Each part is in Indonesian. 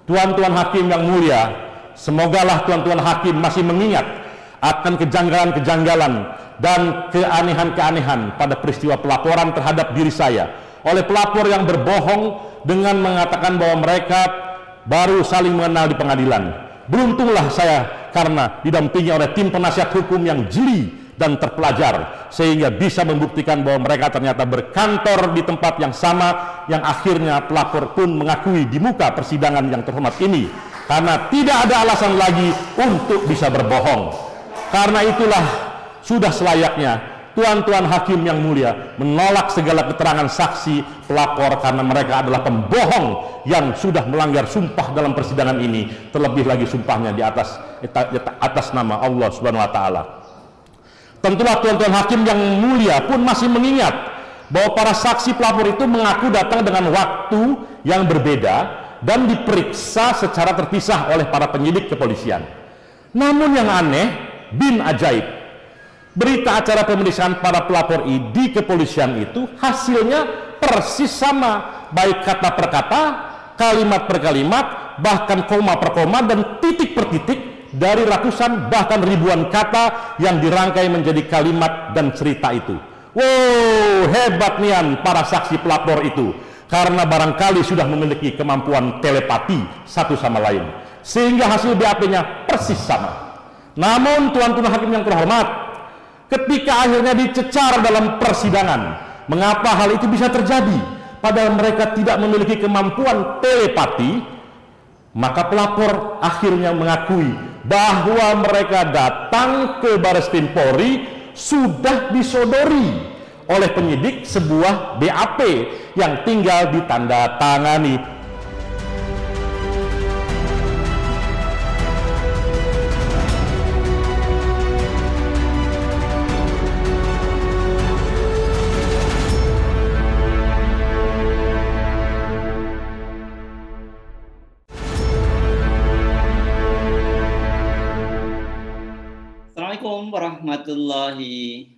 Tuan-tuan hakim yang mulia, semogalah tuan-tuan hakim masih mengingat akan kejanggalan-kejanggalan dan keanehan-keanehan pada peristiwa pelaporan terhadap diri saya oleh pelapor yang berbohong dengan mengatakan bahwa mereka baru saling mengenal di pengadilan. Beruntunglah saya karena didampingi oleh tim penasihat hukum yang jeli dan terpelajar, sehingga bisa membuktikan bahwa mereka ternyata berkantor di tempat yang sama, yang akhirnya pelapor pun mengakui di muka persidangan yang terhormat ini, karena tidak ada alasan lagi untuk bisa berbohong. Karena itulah sudah selayaknya tuan-tuan hakim yang mulia menolak segala keterangan saksi pelapor, karena mereka adalah pembohong yang sudah melanggar sumpah dalam persidangan ini, terlebih lagi sumpahnya di atas nama Allah Subhanahu wa taala. Tentulah tuan-tuan hakim yang mulia pun masih mengingat bahwa para saksi pelapor itu mengaku datang dengan waktu yang berbeda dan diperiksa secara terpisah oleh para penyidik kepolisian. Namun yang aneh bin ajaib, berita acara pemeriksaan para pelapor di kepolisian itu hasilnya persis sama, baik kata per kata, kalimat per kalimat, bahkan koma per koma dan titik per titik dari ratusan bahkan ribuan kata yang dirangkai menjadi kalimat dan cerita itu. Wow, hebat nian para saksi pelapor itu, karena barangkali sudah memiliki kemampuan telepati satu sama lain, sehingga hasil BAP-nya persis sama. Namun tuan-tuan hakim yang terhormat, ketika akhirnya dicecar dalam persidangan, mengapa hal itu bisa terjadi padahal mereka tidak memiliki kemampuan telepati, maka pelapor akhirnya mengakui bahwa mereka datang ke Bareskrim Polri sudah disodori oleh penyidik sebuah BAP yang tinggal ditandatangani. Assalamualaikum warahmatullahi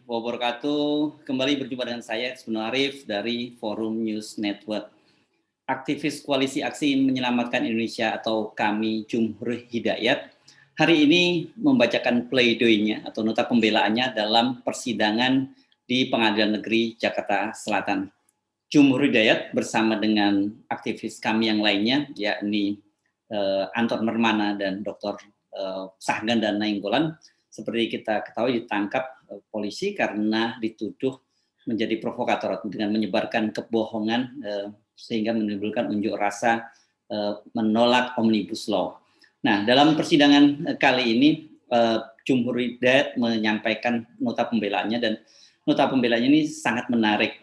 wabarakatuh. Kembali berjumpa dengan saya Ismail Arif dari Forum News Network. Aktivis Koalisi Aksi Menyelamatkan Indonesia atau kami Jumhur Hidayat hari ini membacakan pleidoinya atau nota pembelaannya dalam persidangan di Pengadilan Negeri Jakarta Selatan. Jumhur Hidayat bersama dengan aktivis kami yang lainnya, yakni Anton Mermana dan Dr. Sahgan dan Nainggolan, seperti kita ketahui ditangkap polisi karena dituduh menjadi provokator dengan menyebarkan kebohongan sehingga menimbulkan unjuk rasa menolak Omnibus Law. Nah, dalam persidangan kali ini Jumhur Hidayat menyampaikan nota pembelaannya, dan nota pembelaannya ini sangat menarik.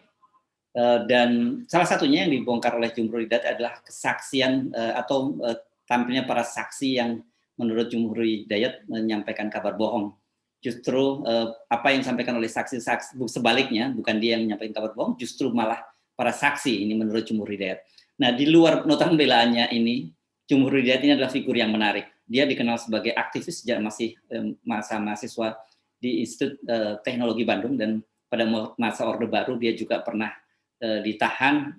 Dan salah satunya yang dibongkar oleh Jumhur Hidayat adalah kesaksian atau tampilnya para saksi yang menurut Jumhur Hidayat menyampaikan kabar bohong. Justru apa yang disampaikan oleh saksi-saksi, sebaliknya, bukan dia yang menyampaikan kabar bohong, justru malah para saksi ini menurut Jumhur Hidayat. Nah, di luar nota pembelaannya ini, Jumhur Hidayat ini adalah figur yang menarik. Dia dikenal sebagai aktivis sejak masih masa mahasiswa di Institut Teknologi Bandung, dan pada masa Orde Baru dia juga pernah ditahan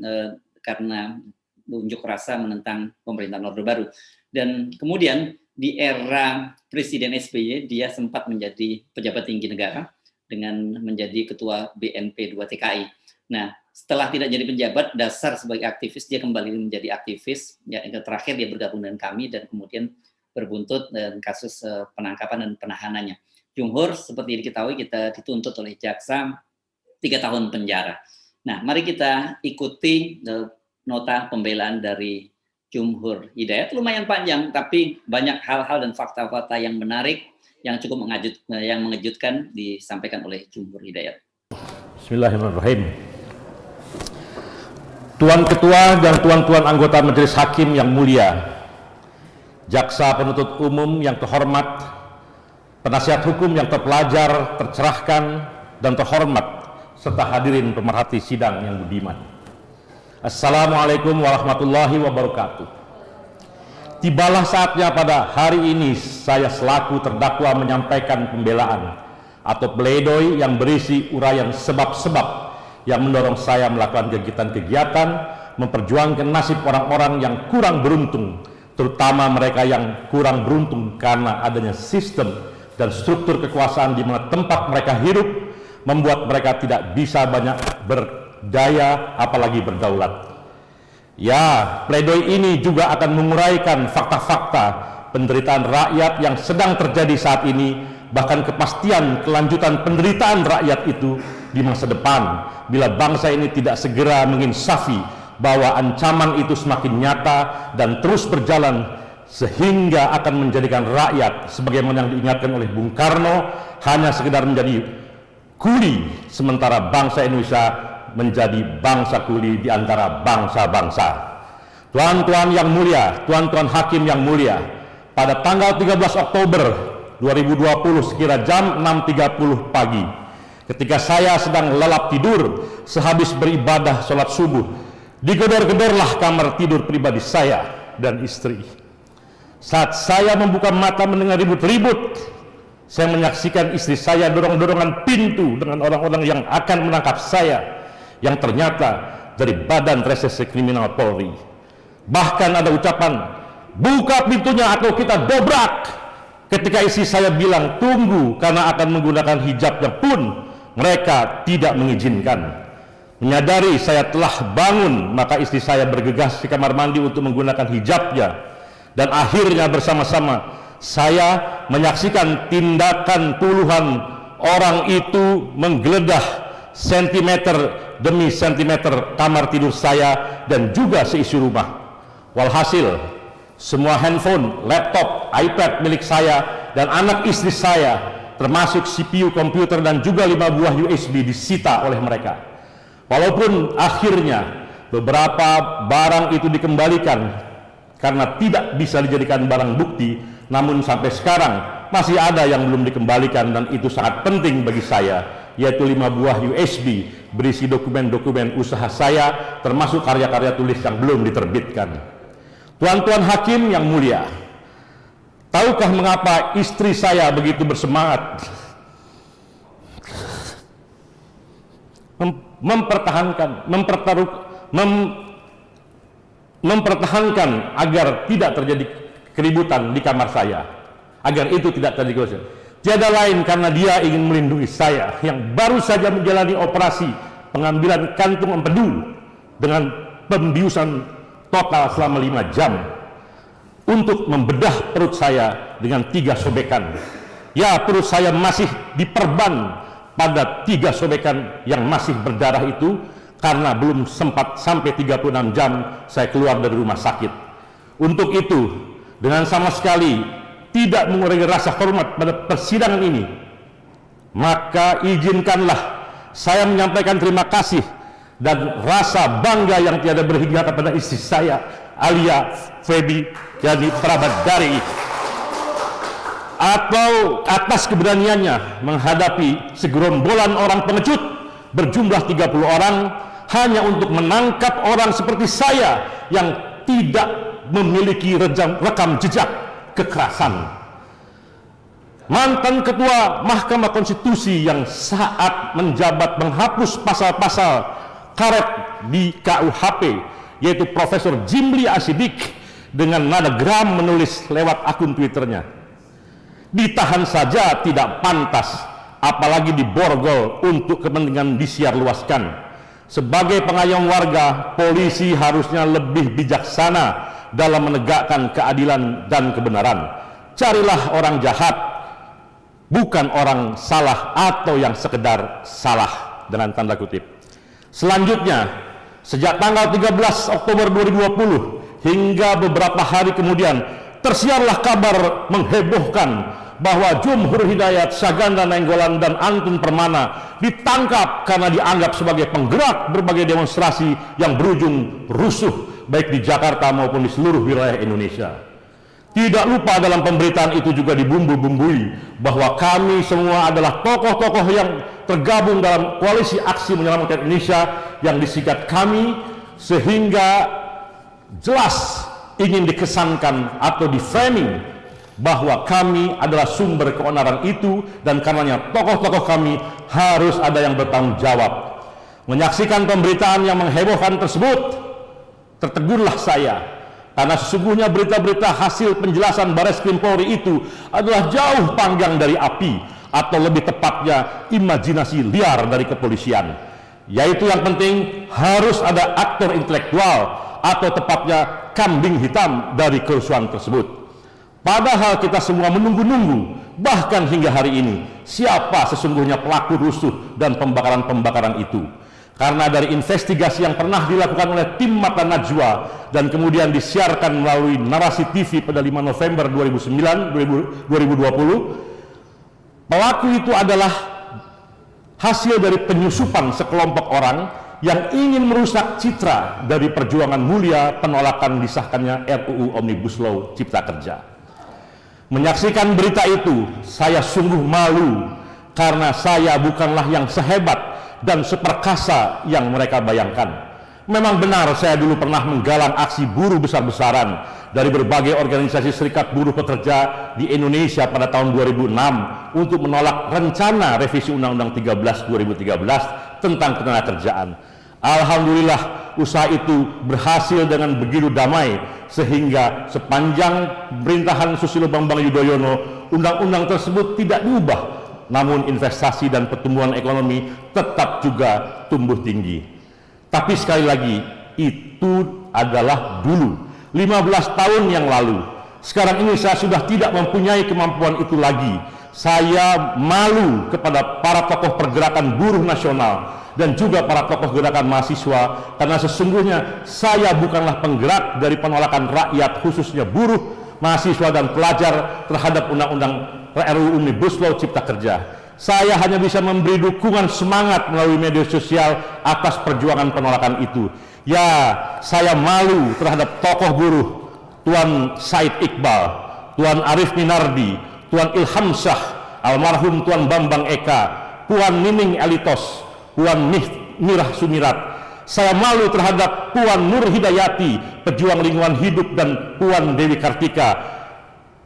karena unjuk rasa menentang pemerintahan Orde Baru. Dan kemudian di era Presiden SBY, dia sempat menjadi pejabat tinggi negara dengan menjadi ketua BNP 2 TKI. Nah, setelah tidak jadi pejabat, dasar sebagai aktivis, dia kembali menjadi aktivis. Ya, terakhir dia bergabung dengan kami dan kemudian berbuntut dengan kasus penangkapan dan penahanannya. Jumhur, seperti diketahui, kita dituntut oleh jaksa 3 tahun penjara. Nah, mari kita ikuti nota pembelaan dari Jumhur Hidayat. Lumayan panjang, tapi banyak hal-hal dan fakta-fakta yang menarik, yang cukup mengejutkan disampaikan oleh Jumhur Hidayat. Bismillahirrahmanirrahim. Tuan Ketua dan tuan-tuan anggota Majelis Hakim yang mulia, Jaksa Penuntut Umum yang terhormat, penasihat hukum yang terpelajar, tercerahkan, dan terhormat, serta hadirin pemerhati sidang yang budiman. Assalamualaikum warahmatullahi wabarakatuh. Tibalah saatnya pada hari ini saya selaku terdakwa menyampaikan pembelaan atau pledoi yang berisi uraian sebab-sebab yang mendorong saya melakukan kegiatan-kegiatan memperjuangkan nasib orang-orang yang kurang beruntung terutama mereka yang kurang beruntung karena adanya sistem dan struktur kekuasaan di mana tempat mereka hidup membuat mereka tidak bisa banyak berdaya apalagi berdaulat. Ya, pledoi ini juga akan menguraikan fakta-fakta penderitaan rakyat yang sedang terjadi saat ini, bahkan kepastian kelanjutan penderitaan rakyat itu di masa depan bila bangsa ini tidak segera menginsafi bahwa ancaman itu semakin nyata dan terus berjalan sehingga akan menjadikan rakyat sebagaimana yang diingatkan oleh Bung Karno hanya sekedar menjadi kuli, sementara bangsa Indonesia menjadi bangsa kuli di antara bangsa-bangsa. Tuan-tuan yang mulia, tuan-tuan hakim yang mulia, pada tanggal 13 Oktober 2020 sekira jam 6.30 pagi, ketika saya sedang lelap tidur sehabis beribadah sholat subuh, digedor-gedorlah kamar tidur pribadi saya dan istri. Saat saya membuka mata mendengar ribut-ribut, saya menyaksikan istri saya dorong-dorongan pintu dengan orang-orang yang akan menangkap saya, yang ternyata dari Badan Reserse Kriminal Polri. Bahkan ada ucapan, buka pintunya atau kita dobrak. Ketika istri saya bilang tunggu karena akan menggunakan hijabnya pun mereka tidak mengizinkan. Menyadari saya telah bangun, maka istri saya bergegas di kamar mandi untuk menggunakan hijabnya, dan akhirnya bersama-sama saya menyaksikan tindakan puluhan orang itu menggeledah sentimeter demi sentimeter kamar tidur saya dan juga seisi rumah. Walhasil, semua handphone, laptop, iPad milik saya dan anak istri saya, termasuk CPU komputer dan juga 5 buah USB disita oleh mereka. Walaupun akhirnya beberapa barang itu dikembalikan karena tidak bisa dijadikan barang bukti, namun sampai sekarang masih ada yang belum dikembalikan dan itu sangat penting bagi saya, yaitu 5 buah USB berisi dokumen-dokumen usaha saya, termasuk karya-karya tulis yang belum diterbitkan. Tuan-tuan hakim yang mulia, tahukah mengapa istri saya begitu bersemangat mempertahankan agar tidak terjadi keributan di kamar saya, agar itu tidak terjadi? Tiada lain karena dia ingin melindungi saya yang baru saja menjalani operasi pengambilan kantung empedu dengan pembiusan total selama 5 jam untuk membedah perut saya dengan 3 sobekan. Ya, perut saya masih diperban pada 3 sobekan yang masih berdarah itu karena belum sempat sampai 36 jam saya keluar dari rumah sakit. Untuk itu, dengan sama sekali tidak mengurangi rasa hormat pada persidangan ini, maka izinkanlah saya menyampaikan terima kasih dan rasa bangga yang tiada berhingga kepada istri saya, Alia Feby Yani Prabadari, atau atas keberaniannya menghadapi segerombolan orang pengecut berjumlah 30 orang hanya untuk menangkap orang seperti saya yang tidak memiliki rekam jejak kekerasan. Mantan ketua Mahkamah Konstitusi yang saat menjabat menghapus pasal-pasal karet di KUHP, yaitu Profesor Jimli Asidik, dengan nada geram menulis lewat akun Twitternya, ditahan saja tidak pantas, apalagi diborgol untuk kepentingan disiar luaskan. Sebagai pengayom warga, polisi harusnya lebih bijaksana dalam menegakkan keadilan dan kebenaran. Carilah orang jahat, bukan orang salah atau yang sekedar salah, dengan tanda kutip. Selanjutnya, sejak tanggal 13 Oktober 2020 hingga beberapa hari kemudian, tersiarlah kabar menghebohkan bahwa Jumhur Hidayat, Saganda Nainggolan, dan Antun Permana ditangkap karena dianggap sebagai penggerak berbagai demonstrasi yang berujung rusuh baik di Jakarta maupun di seluruh wilayah Indonesia. Tidak lupa dalam pemberitaan itu juga dibumbu-bumbui bahwa kami semua adalah tokoh-tokoh yang tergabung dalam koalisi aksi menyelamatkan Indonesia yang disikat kami, sehingga jelas ingin dikesankan atau di-framing bahwa kami adalah sumber keonaran itu, dan karenanya tokoh-tokoh kami harus ada yang bertanggung jawab. Menyaksikan pemberitaan yang menghebohkan tersebut, tertegurlah saya Karena sesungguhnya berita-berita hasil penjelasan Bareskrim Polri itu adalah jauh panggang dari api, atau lebih tepatnya imajinasi liar dari kepolisian. Yaitu yang penting harus ada aktor intelektual, atau tepatnya kambing hitam dari kerusuhan tersebut. Padahal kita semua menunggu-nunggu, bahkan hingga hari ini, siapa sesungguhnya pelaku rusuh dan pembakaran-pembakaran itu. Karena dari investigasi yang pernah dilakukan oleh tim Mata Najwa dan kemudian disiarkan melalui Narasi TV pada 5 November 2020, pelaku itu adalah hasil dari penyusupan sekelompok orang yang ingin merusak citra dari perjuangan mulia penolakan disahkannya RUU Omnibus Law Cipta Kerja. Menyaksikan berita itu, saya sungguh malu karena saya bukanlah yang sehebat dan seperkasa yang mereka bayangkan. Memang benar saya dulu pernah menggalang aksi buruh besar-besaran dari berbagai organisasi serikat buruh pekerja di Indonesia pada tahun 2006 untuk menolak rencana revisi Undang-Undang 13 2013 tentang ketenagakerjaan. Alhamdulillah usaha itu berhasil dengan begitu damai, sehingga sepanjang pemerintahan Susilo Bambang Yudhoyono undang-undang tersebut tidak diubah, namun investasi dan pertumbuhan ekonomi tetap juga tumbuh tinggi. Tapi sekali lagi, itu adalah dulu, 15 tahun yang lalu. Sekarang ini saya sudah tidak mempunyai kemampuan itu lagi. Saya malu kepada para tokoh pergerakan buruh nasional dan juga para tokoh gerakan mahasiswa, karena sesungguhnya saya bukanlah penggerak dari penolakan rakyat, khususnya buruh, mahasiswa dan pelajar terhadap Undang-Undang RUU Omnibus Law Cipta Kerja. Saya hanya bisa memberi dukungan semangat melalui media sosial atas perjuangan penolakan itu. Ya, saya malu terhadap tokoh buruh, Tuan Said Iqbal, Tuan Arif Minardi, Tuan Ilham Shah, almarhum Tuan Bambang Eka, Puan Nining Elitos, Puan Mirah Sumirat. Saya malu terhadap Puan Nur Hidayati, pejuang lingkungan hidup, dan Puan Dewi Kartika,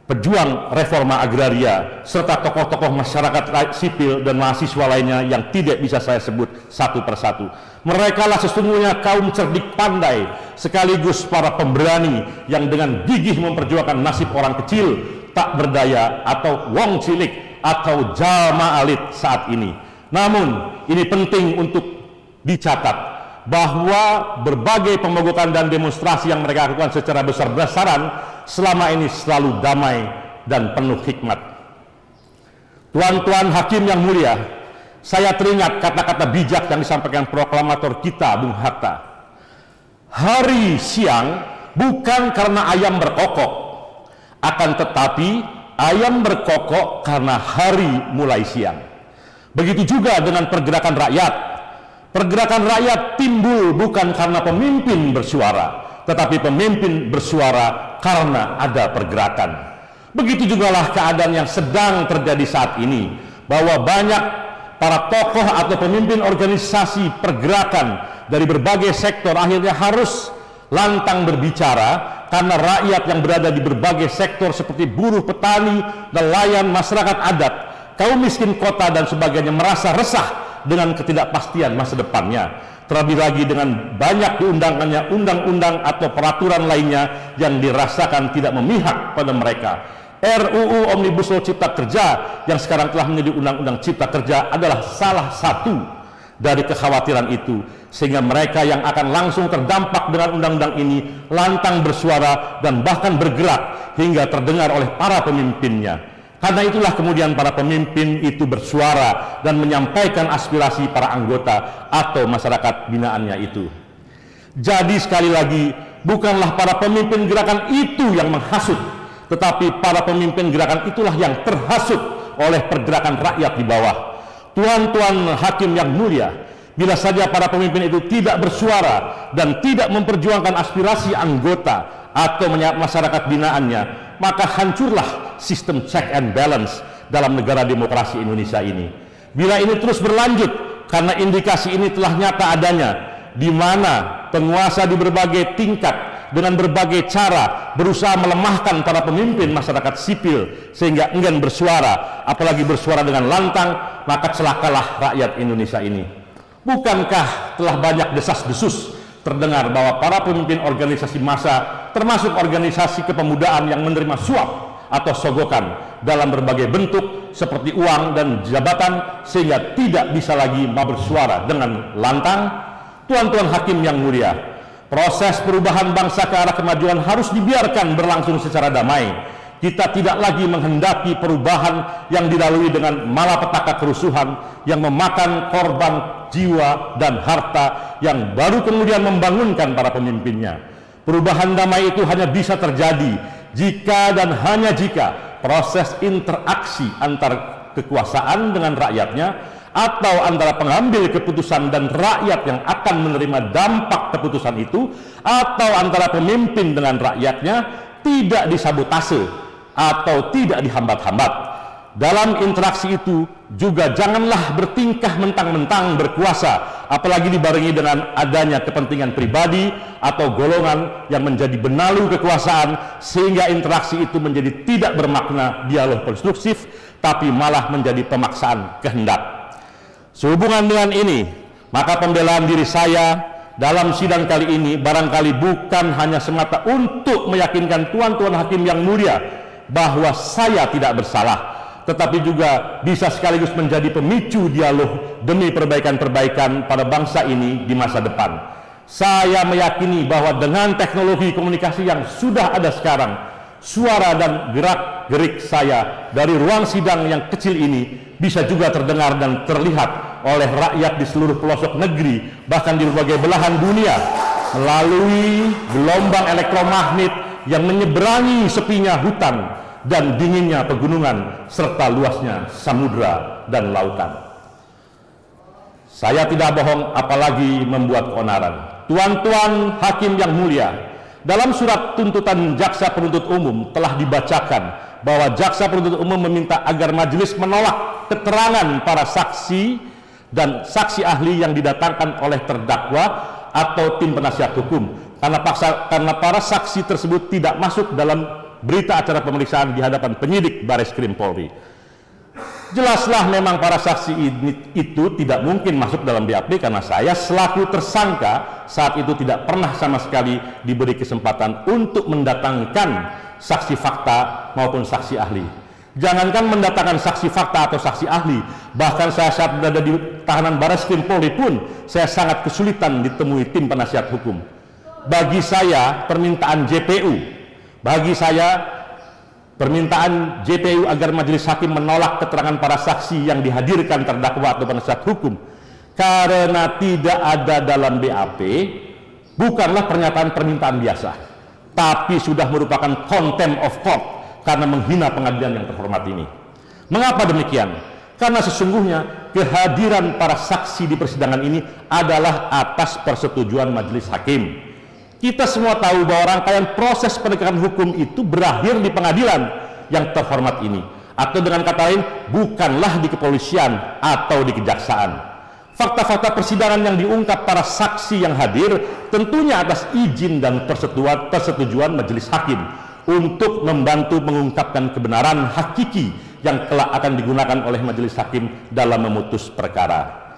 pejuang reforma agraria, serta tokoh-tokoh masyarakat sipil dan mahasiswa lainnya yang tidak bisa saya sebut satu persatu. Mereka lah sesungguhnya kaum cerdik pandai, sekaligus para pemberani yang dengan gigih memperjuangkan nasib orang kecil, tak berdaya, atau wong cilik, atau jalma alit saat ini. Namun, ini penting untuk dicatat bahwa berbagai pemogokan dan demonstrasi yang mereka lakukan secara besar-besaran selama ini selalu damai dan penuh hikmat. Tuan-tuan hakim yang mulia, saya teringat kata-kata bijak yang disampaikan proklamator kita, Bung Hatta. Hari siang bukan karena ayam berkokok, akan tetapi ayam berkokok karena hari mulai siang. Begitu juga dengan pergerakan rakyat. Pergerakan rakyat timbul bukan karena pemimpin bersuara, tetapi pemimpin bersuara karena ada pergerakan. Begitu jugalah keadaan yang sedang terjadi saat ini, bahwa banyak para tokoh atau pemimpin organisasi pergerakan dari berbagai sektor akhirnya harus lantang berbicara karena rakyat yang berada di berbagai sektor seperti buruh, petani, nelayan, masyarakat adat, kaum miskin kota dan sebagainya merasa resah dengan ketidakpastian masa depannya. Terlebih lagi dengan banyak diundangkannya undang-undang atau peraturan lainnya yang dirasakan tidak memihak pada mereka. RUU Omnibus Law Cipta Kerja yang sekarang telah menjadi Undang-Undang Cipta Kerja adalah salah satu dari kekhawatiran itu, sehingga mereka yang akan langsung terdampak dengan undang-undang ini lantang bersuara dan bahkan bergerak hingga terdengar oleh para pemimpinnya. Karena itulah kemudian para pemimpin itu bersuara dan menyampaikan aspirasi para anggota atau masyarakat binaannya itu. Jadi sekali lagi, bukanlah para pemimpin gerakan itu yang menghasut, tetapi para pemimpin gerakan itulah yang terhasut oleh pergerakan rakyat di bawah. Tuan-tuan hakim yang mulia, bila saja para pemimpin itu tidak bersuara dan tidak memperjuangkan aspirasi anggota atau masyarakat binaannya, maka hancurlah sistem check and balance dalam negara demokrasi Indonesia ini. Bila ini terus berlanjut, karena indikasi ini telah nyata adanya, di mana penguasa di berbagai tingkat dengan berbagai cara berusaha melemahkan para pemimpin masyarakat sipil sehingga enggan bersuara, apalagi bersuara dengan lantang, maka celakalah rakyat Indonesia ini. Bukankah telah banyak desas-desus terdengar bahwa para pemimpin organisasi massa termasuk organisasi kepemudaan yang menerima suap atau sogokan dalam berbagai bentuk seperti uang dan jabatan sehingga tidak bisa lagi bersuara dengan lantang. Tuan-tuan hakim yang mulia, proses perubahan bangsa ke arah kemajuan harus dibiarkan berlangsung secara damai. Kita tidak lagi menghendaki perubahan yang dilalui dengan malapetaka kerusuhan yang memakan korban jiwa dan harta yang baru kemudian membangunkan para pemimpinnya. Perubahan damai itu hanya bisa terjadi jika dan hanya jika proses interaksi antar kekuasaan dengan rakyatnya atau antara pengambil keputusan dan rakyat yang akan menerima dampak keputusan itu atau antara pemimpin dengan rakyatnya tidak disabotase atau tidak dihambat-hambat. Dalam interaksi itu juga janganlah bertingkah mentang-mentang berkuasa, apalagi dibarengi dengan adanya kepentingan pribadi atau golongan yang menjadi benalu kekuasaan sehingga interaksi itu menjadi tidak bermakna dialog konstruktif tapi malah menjadi pemaksaan kehendak. Sehubungan dengan ini, maka pembelaan diri saya dalam sidang kali ini barangkali bukan hanya semata untuk meyakinkan tuan-tuan hakim yang mulia bahwa saya tidak bersalah, tetapi juga bisa sekaligus menjadi pemicu dialog demi perbaikan-perbaikan pada bangsa ini di masa depan. Saya meyakini bahwa dengan teknologi komunikasi yang sudah ada sekarang, suara dan gerak-gerik saya dari ruang sidang yang kecil ini bisa juga terdengar dan terlihat oleh rakyat di seluruh pelosok negeri, bahkan di berbagai belahan dunia, melalui gelombang elektromagnet yang menyeberangi sepinya hutan dan dinginnya pegunungan serta luasnya samudra dan lautan. Saya tidak bohong apalagi membuat keonaran. Tuan-tuan hakim yang mulia, dalam surat tuntutan jaksa penuntut umum telah dibacakan bahwa jaksa penuntut umum meminta agar majelis menolak keterangan para saksi dan saksi ahli yang didatangkan oleh terdakwa atau tim penasihat hukum karena para saksi tersebut tidak masuk dalam berita acara pemeriksaan di hadapan penyidik Bareskrim Polri. Jelaslah memang para saksi itu tidak mungkin masuk dalam BAP karena saya selaku tersangka saat itu tidak pernah sama sekali diberi kesempatan untuk mendatangkan saksi fakta maupun saksi ahli. Jangankan mendatangkan saksi fakta atau saksi ahli, bahkan saya saat berada di tahanan Bareskrim Polri pun saya sangat kesulitan ditemui tim penasihat hukum. Bagi saya permintaan JPU agar majelis hakim menolak keterangan para saksi yang dihadirkan terdakwa atau penasihat hukum karena tidak ada dalam BAP bukanlah pernyataan permintaan biasa, tapi sudah merupakan contempt of court karena menghina pengadilan yang terhormat ini. Mengapa demikian? Karena sesungguhnya kehadiran para saksi di persidangan ini adalah atas persetujuan majelis hakim. Kita semua tahu bahwa rangkaian proses penegakan hukum itu berakhir di pengadilan yang terhormat ini, atau dengan kata lain bukanlah di kepolisian atau di kejaksaan. Fakta-fakta persidangan yang diungkap para saksi yang hadir tentunya atas izin dan persetujuan majelis hakim untuk membantu mengungkapkan kebenaran hakiki yang kelak akan digunakan oleh majelis hakim dalam memutus perkara.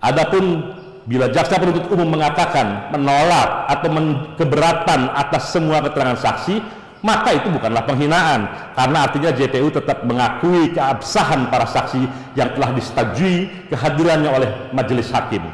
Adapun bila jaksa penuntut umum mengatakan menolak atau keberatan atas semua keterangan saksi, maka itu bukanlah penghinaan, karena artinya JPU tetap mengakui keabsahan para saksi yang telah disetujui kehadirannya oleh majelis hakim.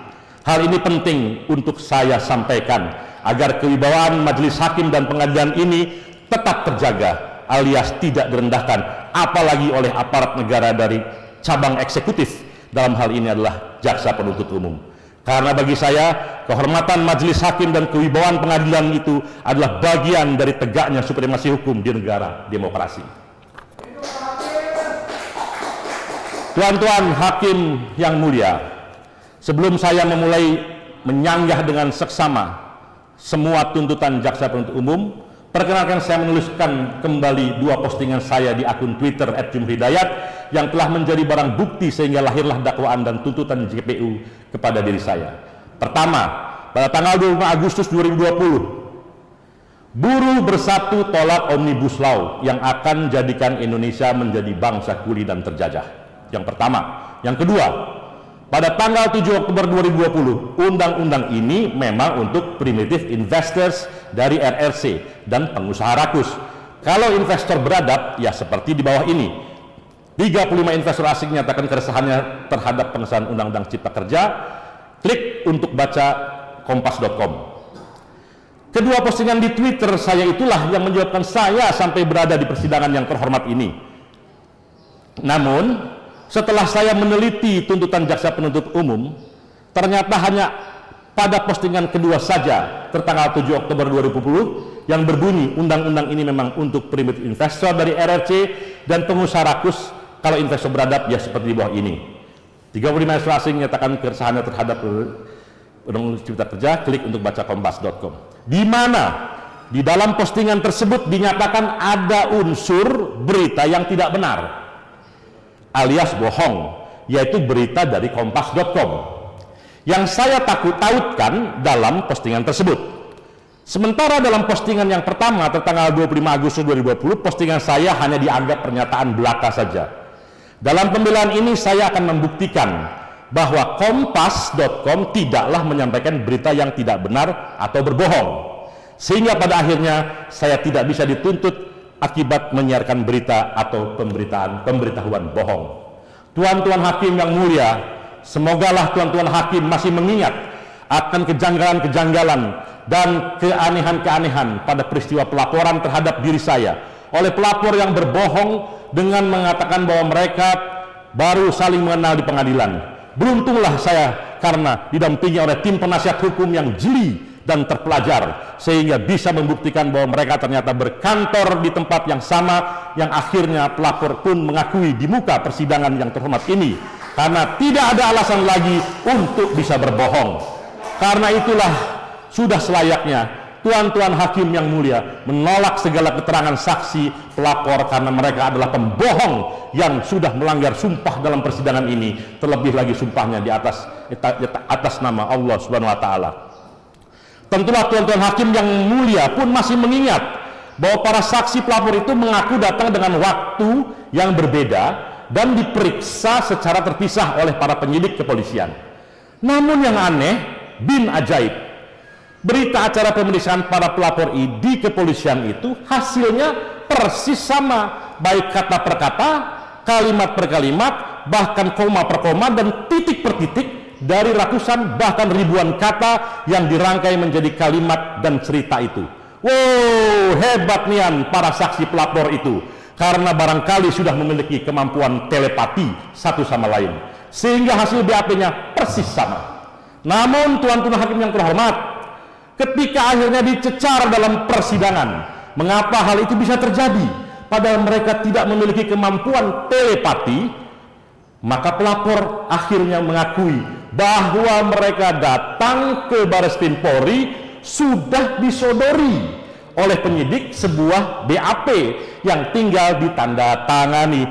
Hal ini penting untuk saya sampaikan agar kewibawaan majelis hakim dan pengadilan ini tetap terjaga alias tidak direndahkan, apalagi oleh aparat negara dari cabang eksekutif, dalam hal ini adalah jaksa penuntut umum. Karena bagi saya, kehormatan majelis hakim dan kewibawaan pengadilan itu adalah bagian dari tegaknya supremasi hukum di negara demokrasi. Tuan-tuan hakim yang mulia, sebelum saya memulai menyanggah dengan seksama semua tuntutan jaksa penuntut umum, perkenalkan saya menuliskan kembali dua postingan saya di akun Twitter @jumhidayat yang telah menjadi barang bukti sehingga lahirlah dakwaan dan tuntutan JPU kepada diri saya. Pertama, pada tanggal 25 Agustus 2020, buruh bersatu tolak Omnibus Law yang akan jadikan Indonesia menjadi bangsa kuli dan terjajah. Yang pertama. Yang kedua, pada tanggal 7 Oktober 2020, undang-undang ini memang untuk primitive investors dari RRC dan pengusaha rakus. Kalau investor beradab, ya seperti di bawah ini. 35 investor asing nyatakan keresahannya terhadap pengesahan Undang-Undang Cipta Kerja. Klik untuk baca kompas.com. Kedua postingan di Twitter saya itulah yang menyebabkan saya sampai berada di persidangan yang terhormat ini. Namun, setelah saya meneliti tuntutan jaksa penuntut umum, ternyata hanya pada postingan kedua saja tertanggal 7 Oktober 2020 yang berbunyi undang-undang ini memang untuk primitive investor dari RRC dan pengusaha rakus. Kalau investor beradab ya seperti di bawah ini. 35 investor asing menyatakan keresahannya terhadap Undang-Undang Cipta Kerja. Klik untuk baca kompas.com. Di mana di dalam postingan tersebut dinyatakan ada unsur berita yang tidak benar alias bohong, yaitu berita dari kompas.com yang saya tautkan dalam postingan tersebut. Sementara dalam postingan yang pertama tertanggal 25 Agustus 2020, postingan saya hanya dianggap pernyataan belaka saja. Dalam pembelaan ini saya akan membuktikan bahwa kompas.com tidaklah menyampaikan berita yang tidak benar atau berbohong, sehingga pada akhirnya saya tidak bisa dituntut akibat menyiarkan berita atau pemberitahuan bohong. Tuan-tuan hakim yang mulia, semogalah tuan-tuan hakim masih mengingat akan kejanggalan-kejanggalan dan keanehan-keanehan pada peristiwa pelaporan terhadap diri saya oleh pelapor yang berbohong dengan mengatakan bahwa mereka baru saling mengenal di pengadilan. Beruntunglah saya karena didampingi oleh tim penasihat hukum yang jeli dan terpelajar, sehingga bisa membuktikan bahwa mereka ternyata berkantor di tempat yang sama, yang akhirnya pelapor pun mengakui di muka persidangan yang terhormat ini, karena tidak ada alasan lagi untuk bisa berbohong. Karena itulah sudah selayaknya tuan-tuan hakim yang mulia menolak segala keterangan saksi pelapor, karena mereka adalah pembohong yang sudah melanggar sumpah dalam persidangan ini, terlebih lagi sumpahnya di atas nama Allah Subhanahu wa Ta'ala. Tentulah tuan-tuan hakim yang mulia pun masih mengingat bahwa para saksi pelapor itu mengaku datang dengan waktu yang berbeda dan diperiksa secara terpisah oleh para penyidik kepolisian. Namun yang aneh, bin ajaib, berita acara pemeriksaan para pelapor di kepolisian itu hasilnya persis sama, baik kata per kata, kalimat per kalimat, bahkan koma per koma dan titik per titik, dari ratusan bahkan ribuan kata yang dirangkai menjadi kalimat dan cerita itu. Wow, hebat nian para saksi pelapor itu, karena barangkali sudah memiliki kemampuan telepati satu sama lain, sehingga hasil BAP-nya persis sama. Namun tuan-tuan hakim yang terhormat, ketika akhirnya dicecar dalam persidangan, mengapa hal itu bisa terjadi padahal mereka tidak memiliki kemampuan telepati, maka pelapor akhirnya mengakui bahwa mereka datang ke Barreskrim Polri sudah disodori oleh penyidik sebuah BAP yang tinggal ditandatangani.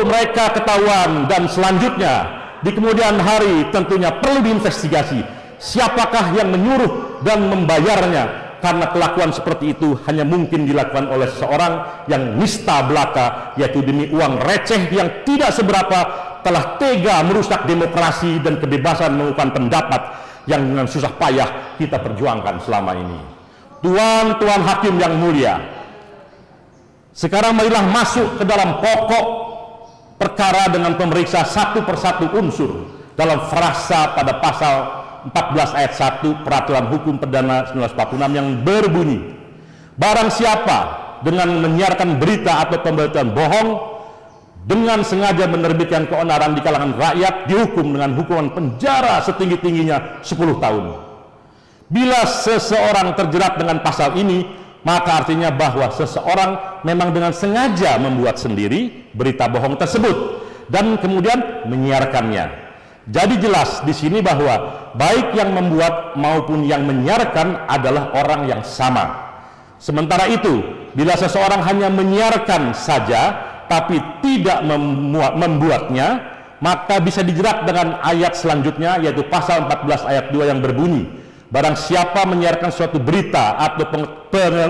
Mereka ketahuan, dan selanjutnya di kemudian hari tentunya perlu diinvestigasi siapakah yang menyuruh dan membayarnya, karena kelakuan seperti itu hanya mungkin dilakukan oleh seseorang yang nista belaka, yaitu demi uang receh yang tidak seberapa telah tega merusak demokrasi dan kebebasan mengungkapkan pendapat yang dengan susah payah kita perjuangkan selama ini. Tuan-tuan hakim yang mulia, sekarang marilah masuk ke dalam pokok perkara dengan pemeriksa satu persatu unsur dalam frasa pada pasal 14 ayat 1 Peraturan Hukum Pidana 1946 yang berbunyi, barang siapa dengan menyiarkan berita atau pemberitaan bohong dengan sengaja menerbitkan keonaran di kalangan rakyat dihukum dengan hukuman penjara setinggi-tingginya 10 tahun. Bila seseorang terjerat dengan pasal ini, maka artinya bahwa seseorang memang dengan sengaja membuat sendiri berita bohong tersebut dan kemudian menyiarkannya. Jadi jelas di sini bahwa baik yang membuat maupun yang menyiarkan adalah orang yang sama. Sementara itu, bila seseorang hanya menyiarkan saja tapi tidak membuatnya, maka bisa dijerat dengan ayat selanjutnya, yaitu pasal 14 ayat 2 yang berbunyi, barang siapa menyiarkan suatu berita atau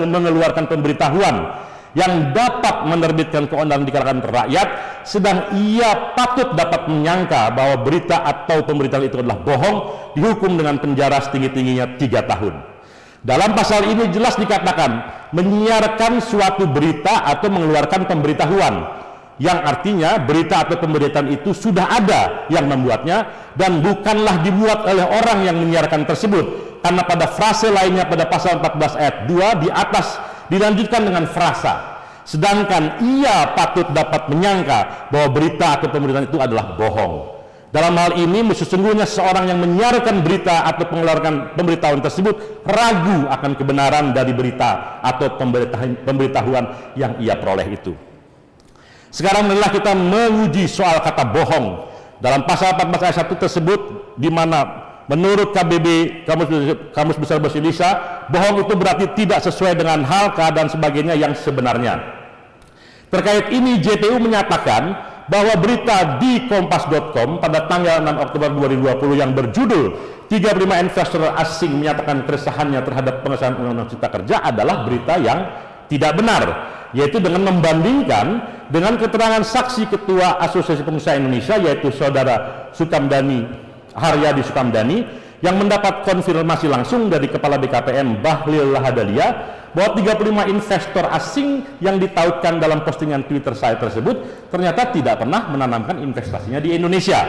mengeluarkan pemberitahuan yang dapat menerbitkan keonaran di kalangan rakyat, sedang ia patut dapat menyangka bahwa berita atau pemberitaan itu adalah bohong, dihukum dengan penjara setinggi-tingginya 3 tahun. Dalam pasal ini jelas dikatakan menyiarkan suatu berita atau mengeluarkan pemberitahuan, yang artinya berita atau pemberitaan itu sudah ada yang membuatnya dan bukanlah dibuat oleh orang yang menyiarkan tersebut, karena pada frase lainnya pada pasal 14 ayat 2 di atas dilanjutkan dengan frasa, sedangkan ia patut dapat menyangka bahwa berita atau pemberitaan itu adalah bohong. Dalam hal ini sesungguhnya seorang yang menyiarkan berita atau mengeluarkan pemberitahuan tersebut ragu akan kebenaran dari berita atau pemberitahuan yang ia peroleh itu. Sekarang marilah kita menguji soal kata bohong. Dalam pasal 14 ayat 1 tersebut, di mana menurut KBB, Kamus Besar Bahasa Indonesia, bohong itu berarti tidak sesuai dengan hal, keadaan, sebagainya yang sebenarnya. Terkait ini, JPU menyatakan bahwa berita di kompas.com pada tanggal 6 Oktober 2020 yang berjudul 35 investor asing menyatakan keresahannya terhadap pengesahan Undang-Undang Cipta Kerja adalah berita yang tidak benar, yaitu dengan membandingkan dengan keterangan saksi Ketua Asosiasi Pengusaha Indonesia, yaitu Saudara Haryadi Sukamdani, yang mendapat konfirmasi langsung dari Kepala BKPM Bahlil Lahadalia bahwa 35 investor asing yang ditautkan dalam postingan Twitter saya tersebut ternyata tidak pernah menanamkan investasinya di Indonesia.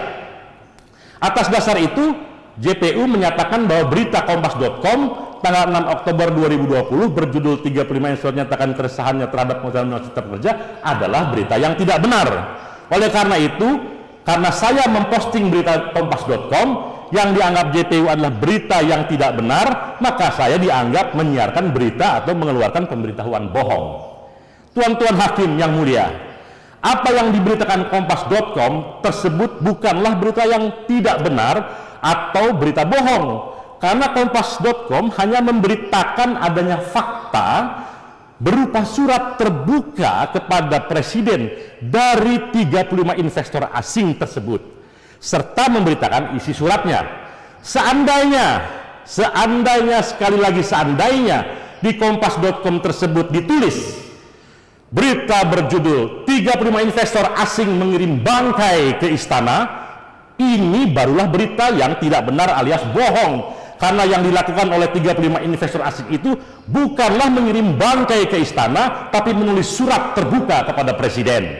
Atas dasar itu, JPU menyatakan bahwa berita kompas.com tanggal 6 Oktober 2020 berjudul 35 investor menyatakan keresahannya terhadap Undang-Undang Cipta Kerja adalah berita yang tidak benar. Oleh karena itu, karena saya memposting berita kompas.com yang dianggap JPU adalah berita yang tidak benar, maka saya dianggap menyiarkan berita atau mengeluarkan pemberitahuan bohong. Tuan-tuan hakim yang mulia, apa yang diberitakan kompas.com tersebut bukanlah berita yang tidak benar atau berita bohong, karena kompas.com hanya memberitakan adanya fakta berupa surat terbuka kepada Presiden dari 35 investor asing tersebut, serta memberitakan isi suratnya. Seandainya sekali lagi seandainya di kompas.com tersebut ditulis berita berjudul 35 investor asing mengirim bangkai ke istana, ini barulah berita yang tidak benar alias bohong, karena yang dilakukan oleh 35 investor asing itu bukanlah mengirim bangkai ke istana, tapi menulis surat terbuka kepada Presiden.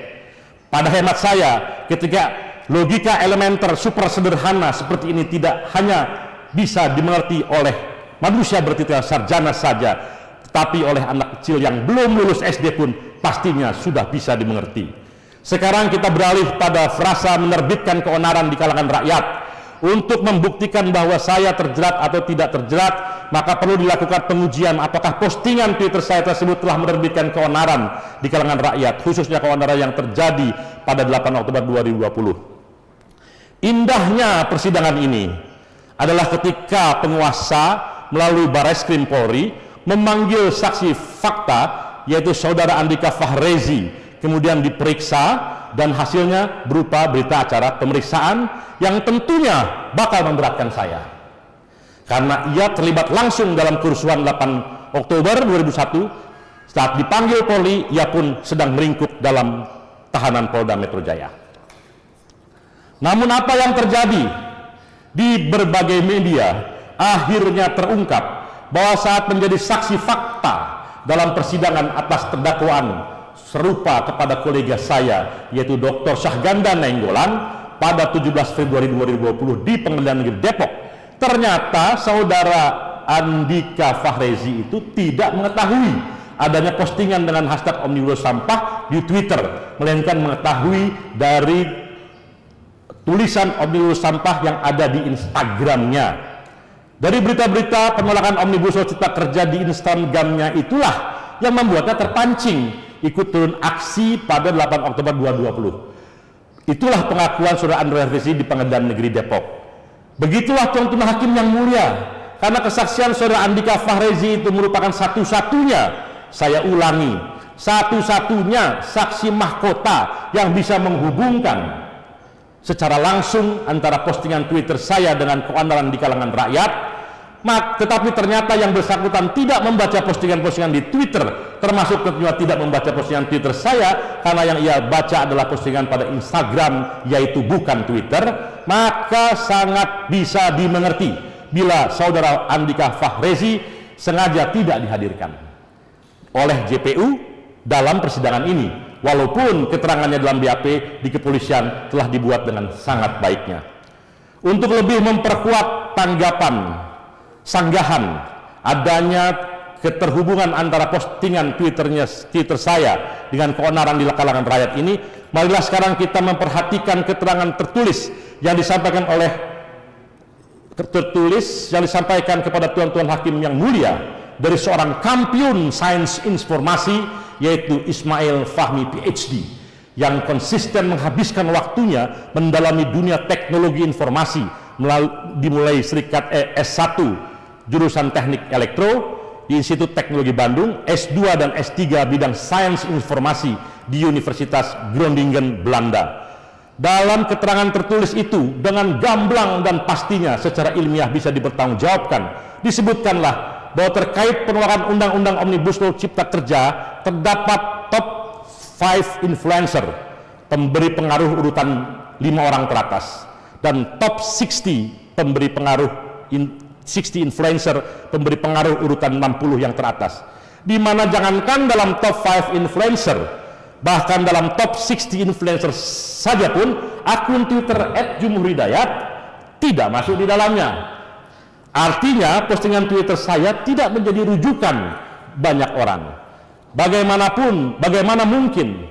Pada hemat saya, ketika logika elementer super sederhana seperti ini tidak hanya bisa dimengerti oleh manusia bertitel sarjana saja, tetapi oleh anak kecil yang belum lulus SD pun pastinya sudah bisa dimengerti. Sekarang kita beralih pada frasa menerbitkan keonaran di kalangan rakyat. Untuk membuktikan bahwa saya terjerat atau tidak terjerat, maka perlu dilakukan pengujian apakah postingan Twitter saya tersebut telah menerbitkan keonaran di kalangan rakyat, khususnya keonaran yang terjadi pada 8 Oktober 2020. Indahnya persidangan ini adalah ketika penguasa melalui Barreskrim Polri memanggil saksi fakta, yaitu Saudara Andika Fahrezi, kemudian diperiksa dan hasilnya berupa berita acara pemeriksaan yang tentunya bakal memberatkan saya, karena ia terlibat langsung dalam kerusuhan 8 Oktober 2001. Saat dipanggil Polri, ia pun sedang meringkuk dalam tahanan Polda Metro Jaya. Namun apa yang terjadi di berbagai media akhirnya terungkap bahwa saat menjadi saksi fakta dalam persidangan atas terdakwaan serupa kepada kolega saya, yaitu Dr. Syahganda Nainggolan pada 17 Februari 2020 di Pengadilan Negeri Depok, ternyata Saudara Andika Fahrezi itu tidak mengetahui adanya postingan dengan hashtag Omnibus Sampah di Twitter, melainkan mengetahui dari tulisan Omnibus Sampah yang ada di Instagramnya. Dari berita-berita penolakan Omnibus Law Cipta Kerja di Instagramnya itulah yang membuatnya terpancing ikut turun aksi pada 8 Oktober 2020. Itulah pengakuan Saudara Andika Fahrezi di Pengadilan Negeri Depok. Begitulah tuan-tuan hakim yang mulia, karena kesaksian Saudara Andika Fahrezi itu merupakan satu-satunya, saya ulangi, satu-satunya saksi mahkota yang bisa menghubungkan secara langsung antara postingan Twitter saya dengan keonaran di kalangan rakyat, Tetapi ternyata yang bersangkutan tidak membaca postingan-postingan di Twitter, termasuk tentunya tidak membaca postingan Twitter saya, karena yang ia baca adalah postingan pada Instagram, yaitu bukan Twitter, maka sangat bisa dimengerti bila saudara Andika Fahrezi sengaja tidak dihadirkan oleh JPU dalam persidangan ini, walaupun keterangannya dalam BAP di kepolisian telah dibuat dengan sangat baiknya. Untuk lebih memperkuat tanggapan sanggahan adanya keterhubungan antara postingan Twitter saya dengan keonaran di kalangan rakyat ini, marilah sekarang kita memperhatikan keterangan tertulis yang disampaikan kepada tuan-tuan hakim yang mulia dari seorang kampiun sains informasi, yaitu Ismail Fahmi PhD, yang konsisten menghabiskan waktunya mendalami dunia teknologi informasi dimulai S1 jurusan Teknik Elektro di Institut Teknologi Bandung, S2 dan S3 bidang Sains Informasi di Universitas Groningen, Belanda. Dalam keterangan tertulis itu, dengan gamblang dan pastinya secara ilmiah bisa dipertanggungjawabkan, disebutkanlah bahwa terkait pengeluaran Undang-Undang Omnibus Law Cipta Kerja terdapat top 5 influencer, pemberi pengaruh urutan 5 orang teratas, dan top 60 pemberi pengaruh 60 influencer, pemberi pengaruh urutan 60 yang teratas, di mana jangankan dalam top 5 influencer, bahkan dalam top 60 influencer saja pun akun Twitter @jumhurhidayat tidak masuk di dalamnya. Artinya postingan Twitter saya tidak menjadi rujukan banyak orang. Bagaimana mungkin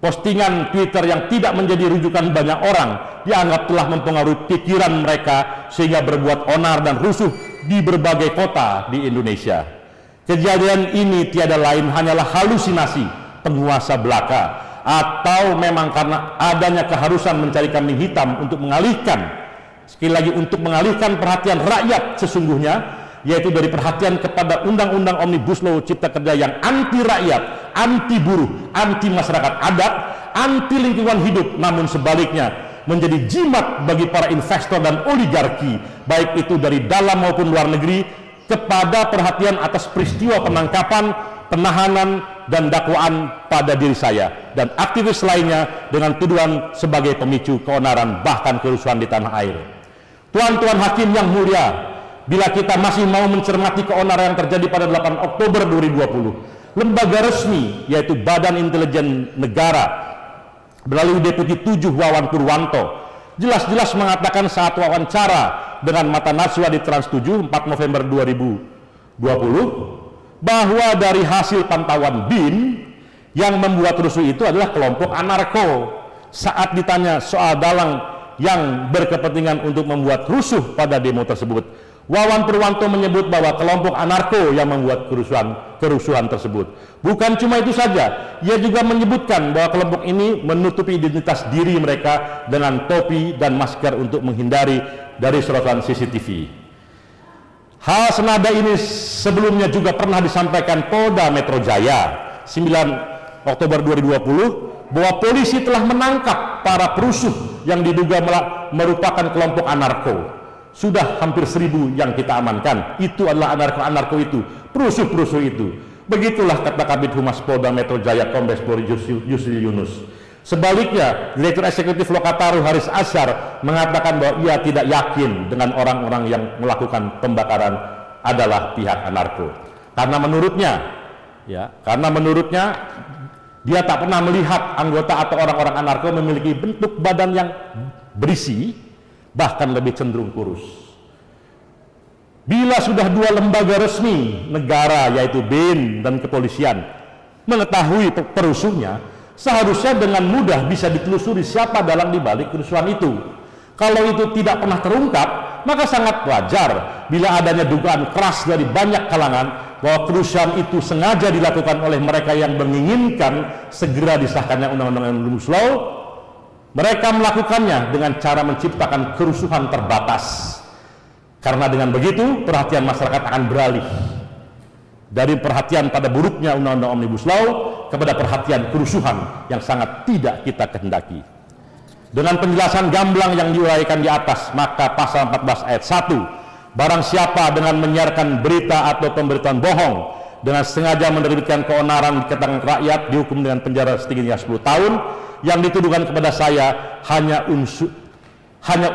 postingan Twitter yang tidak menjadi rujukan banyak orang dianggap telah mempengaruhi pikiran mereka sehingga berbuat onar dan rusuh di berbagai kota di Indonesia. Kejadian ini tiada lain hanyalah halusinasi penguasa belaka, atau memang karena adanya keharusan mencari kambing hitam untuk mengalihkan, sekali lagi untuk mengalihkan perhatian rakyat sesungguhnya, yaitu dari perhatian kepada Undang-Undang Omnibus Law Cipta Kerja yang anti rakyat, anti buruh, anti masyarakat adat, anti lingkungan hidup, namun sebaliknya menjadi jimat bagi para investor dan oligarki, baik itu dari dalam maupun luar negeri, kepada perhatian atas peristiwa penangkapan, penahanan, dan dakwaan pada diri saya dan aktivis lainnya dengan tuduhan sebagai pemicu keonaran bahkan kerusuhan di tanah air. Tuan-tuan hakim yang mulia, bila kita masih mau mencermati keonaran yang terjadi pada 8 Oktober 2020, lembaga resmi yaitu Badan Intelijen Negara melalui Deputi 7 Wawan Purwanto jelas-jelas mengatakan saat wawancara dengan Mata Najwa di Trans 7 4 November 2020 bahwa dari hasil pantauan BIN yang membuat rusuh itu adalah kelompok anarko. Saat ditanya soal dalang yang berkepentingan untuk membuat rusuh pada demo tersebut, Wawan Purwanto menyebut bahwa kelompok anarko yang membuat kerusuhan tersebut. Bukan cuma itu saja, ia juga menyebutkan bahwa kelompok ini menutupi identitas diri mereka dengan topi dan masker untuk menghindari dari sorotan CCTV. Hal senada ini sebelumnya juga pernah disampaikan Polda Metro Jaya 9 Oktober 2020 bahwa polisi telah menangkap para perusuh yang diduga merupakan kelompok anarko. Sudah hampir 1000 yang kita amankan. Itu adalah anarko-anarko itu, perusuh-perusuh itu. Begitulah kata Kabid Humas Polda Metro Jaya Kombes Pol Yusri Yunus. Sebaliknya, Direktur Eksekutif Lokataru Haris Azhar mengatakan bahwa ia tidak yakin dengan orang-orang yang melakukan pembakaran adalah pihak anarko. Karena menurutnya dia tak pernah melihat anggota atau orang-orang anarko memiliki bentuk badan yang berisi, bahkan lebih cenderung kurus. Bila sudah 2 lembaga resmi negara yaitu BIN dan kepolisian mengetahui perusuhnya, seharusnya dengan mudah bisa ditelusuri siapa dalang dibalik kerusuhan itu. Kalau itu tidak pernah terungkap, maka sangat wajar bila adanya dugaan keras dari banyak kalangan bahwa kerusuhan itu sengaja dilakukan oleh mereka yang menginginkan segera disahkannya Undang-Undang Omnibus Law. Mereka melakukannya dengan cara menciptakan kerusuhan terbatas. Karena dengan begitu perhatian masyarakat akan beralih dari perhatian pada buruknya Undang-Undang Omnibus Law kepada perhatian kerusuhan yang sangat tidak kita kehendaki. Dengan penjelasan gamblang yang diuraikan di atas, maka pasal 14 ayat 1 barang siapa dengan menyiarkan berita atau pemberitaan bohong dengan sengaja menerbitkan keonaran di kalangan rakyat dihukum dengan penjara setingginya 10 tahun. Yang dituduhkan kepada saya hanya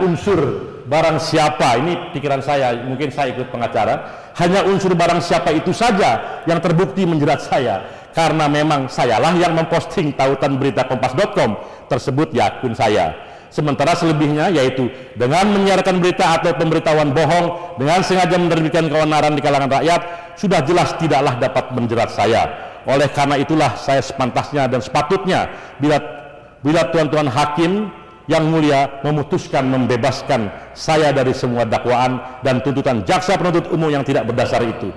unsur barang siapa, ini pikiran saya, mungkin saya ikut pengacara, hanya unsur barang siapa itu saja yang terbukti menjerat saya, karena memang sayalah yang memposting tautan berita kompas.com tersebut di akun saya. Sementara selebihnya yaitu dengan menyiarkan berita atau pemberitahuan bohong dengan sengaja menerbitkan keonaran di kalangan rakyat sudah jelas tidaklah dapat menjerat saya. Oleh karena itulah saya sepantasnya dan sepatutnya bila Tuan-Tuan Hakim yang mulia memutuskan membebaskan saya dari semua dakwaan dan tuntutan jaksa penuntut umum yang tidak berdasar itu.